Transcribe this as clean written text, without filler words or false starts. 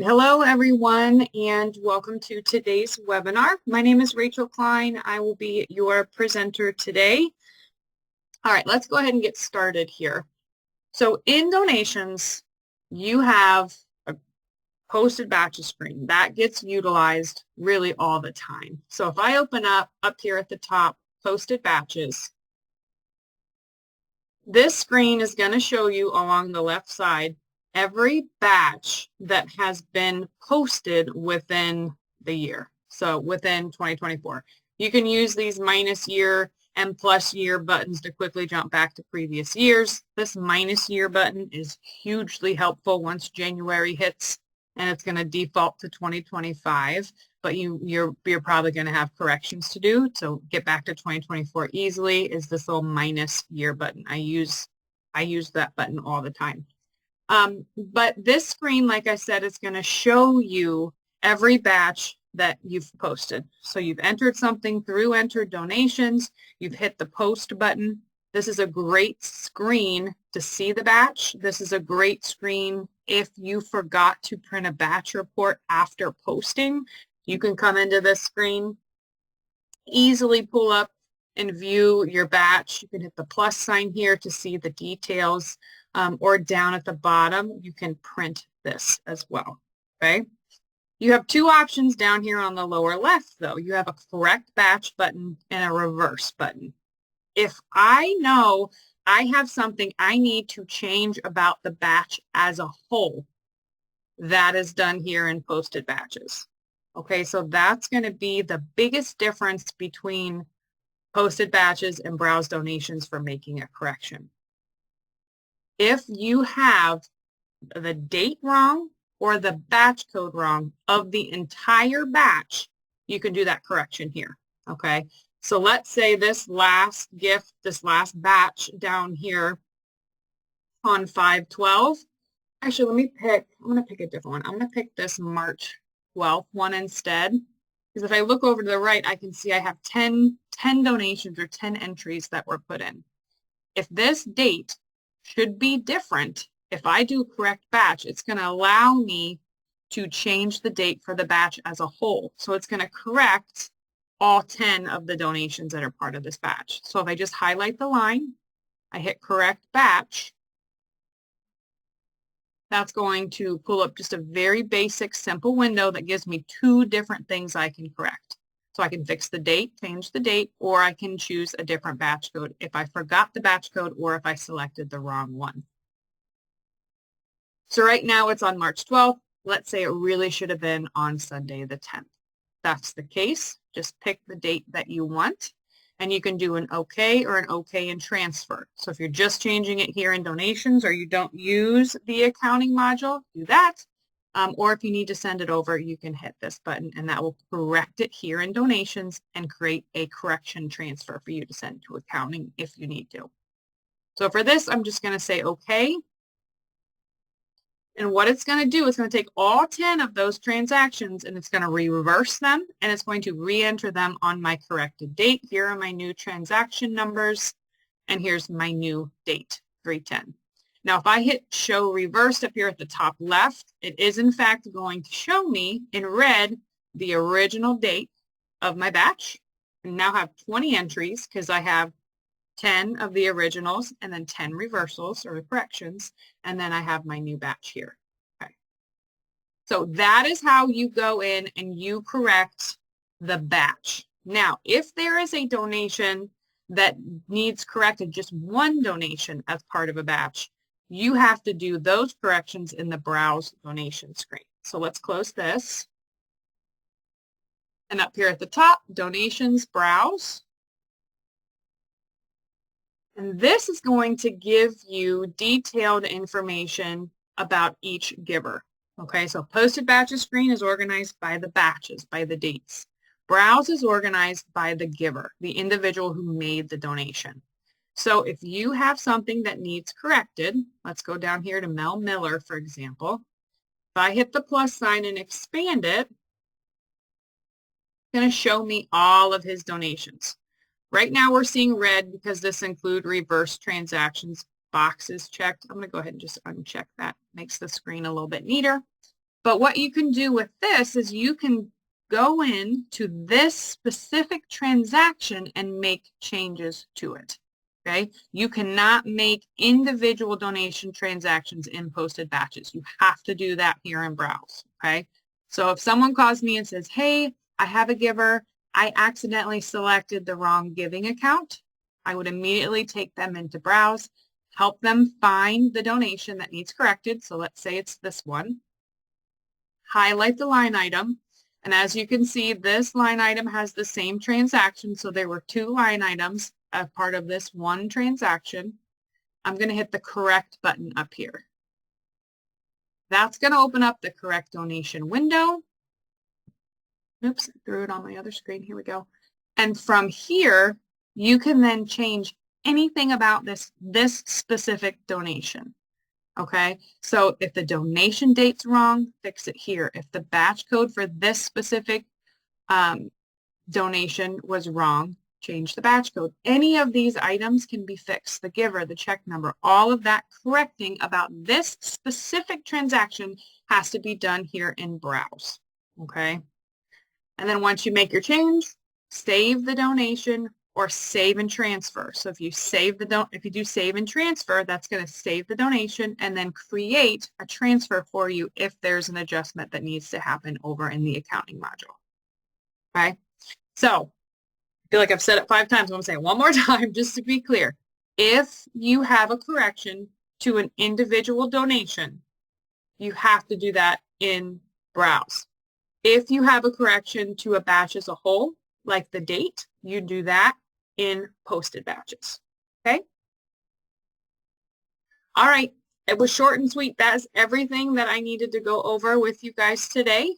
Hello, everyone, and welcome to today's webinar. My name is Rachel Klein. I will be your presenter today. All right, let's go ahead and get started here. So in donations, you have a posted batches screen. That gets utilized really all the time. So if I open up here at the top, posted batches, this screen is going to show you along the left side every batch that has been posted within the year, so within 2024. You can use these minus year and plus year buttons to quickly jump back to previous years. This minus year button is hugely helpful once January hits, and it's going to default to 2025, but you're probably going to have corrections to do. So get back to 2024 easily is this little minus year button. I use that button all the time. But this screen, like I said, is going to show you every batch that you've posted. So you've entered something through entered donations, you've hit the post button. This is a great screen to see the batch. This is a great screen if you forgot to print a batch report after posting. You can come into this screen, easily pull up and view your batch. You can hit the plus sign here to see the details. Or down at the bottom, you can print this as well, okay? You have two options down here on the lower left, though. You have a correct batch button and a reverse button. If I know I have something I need to change about the batch as a whole, that is done here in posted batches. Okay, so that's going to be the biggest difference between posted batches and browse donations for making a correction. If you have the date wrong or the batch code wrong of the entire batch, you can do that correction here, okay? So let's say this last gift, this last batch down here on 5/12. Actually, I'm going to pick a different one. I'm going to pick this March 12th one instead, because if I look over to the right, I can see I have 10 donations or 10 entries that were put in. If this date should be different, if I do correct batch, it's going to allow me to change the date for the batch as a whole. So it's going to correct all 10 of the donations that are part of this batch. So if I just highlight the line, I hit correct batch, that's going to pull up just a very basic, simple window that gives me two different things I can correct. So I can fix the date, change the date, or I can choose a different batch code if I forgot the batch code or if I selected the wrong one. So right now it's on March 12th. Let's say it really should have been on Sunday the 10th. If that's the case, just pick the date that you want, and you can do an OK or an OK and transfer. So if you're just changing it here in donations or you don't use the accounting module, do that. Or if you need to send it over, you can hit this button and that will correct it here in donations and create a correction transfer for you to send to accounting if you need to. So for this, I'm just going to say OK. And what it's going to do is going to take all 10 of those transactions and it's going to reverse them and it's going to re-enter them on my corrected date. Here are my new transaction numbers and here's my new date, 3/10. Now, if I hit show reversed up here at the top left, it is in fact going to show me in red the original date of my batch. I now have 20 entries because I have 10 of the originals and then 10 reversals or corrections, and then I have my new batch here. Okay. So that is how you go in and you correct the batch. Now, if there is a donation that needs corrected, just one donation as part of a batch, you have to do those corrections in the Browse Donation screen. So let's close this. And up here at the top, Donations, Browse. And this is going to give you detailed information about each giver. Okay, so Posted Batches screen is organized by the batches, by the dates. Browse is organized by the giver, the individual who made the donation. So if you have something that needs corrected, let's go down here to Mel Miller, for example. If I hit the plus sign and expand it, it's going to show me all of his donations. Right now we're seeing red because this includes reverse transactions boxes checked. I'm going to go ahead and just uncheck that. Makes the screen a little bit neater. But what you can do with this is you can go into this specific transaction and make changes to it. Okay? You cannot make individual donation transactions in posted batches. You have to do that here in Browse. Okay? So if someone calls me and says, hey, I have a giver, I accidentally selected the wrong giving account, I would immediately take them into Browse, help them find the donation that needs corrected. So let's say it's this one. Highlight the line item. And as you can see, this line item has the same transaction. So there were 2 line items as part of this one transaction. I'm going to hit the correct button up here. That's going to open up the correct donation window. Oops, I threw it on my other screen. Here we go. And from here, you can then change anything about this specific donation. Okay, so if the donation date's wrong, fix it here. If the batch code for this specific donation was wrong, change the batch code. Any of these items can be fixed. The giver, the check number, all of that correcting about this specific transaction has to be done here in Browse. Okay, and then once you make your change, save the donation or save and transfer. So if you do save and transfer, that's going to save the donation and then create a transfer for you if there's an adjustment that needs to happen over in the accounting module. Okay, so I feel like I've said it 5 times. I'm going to say it one more time just to be clear. If you have a correction to an individual donation, you have to do that in Browse. If you have a correction to a batch as a whole, like the date, you do that in posted batches. Okay? All right. It was short and sweet. That's everything that I needed to go over with you guys today.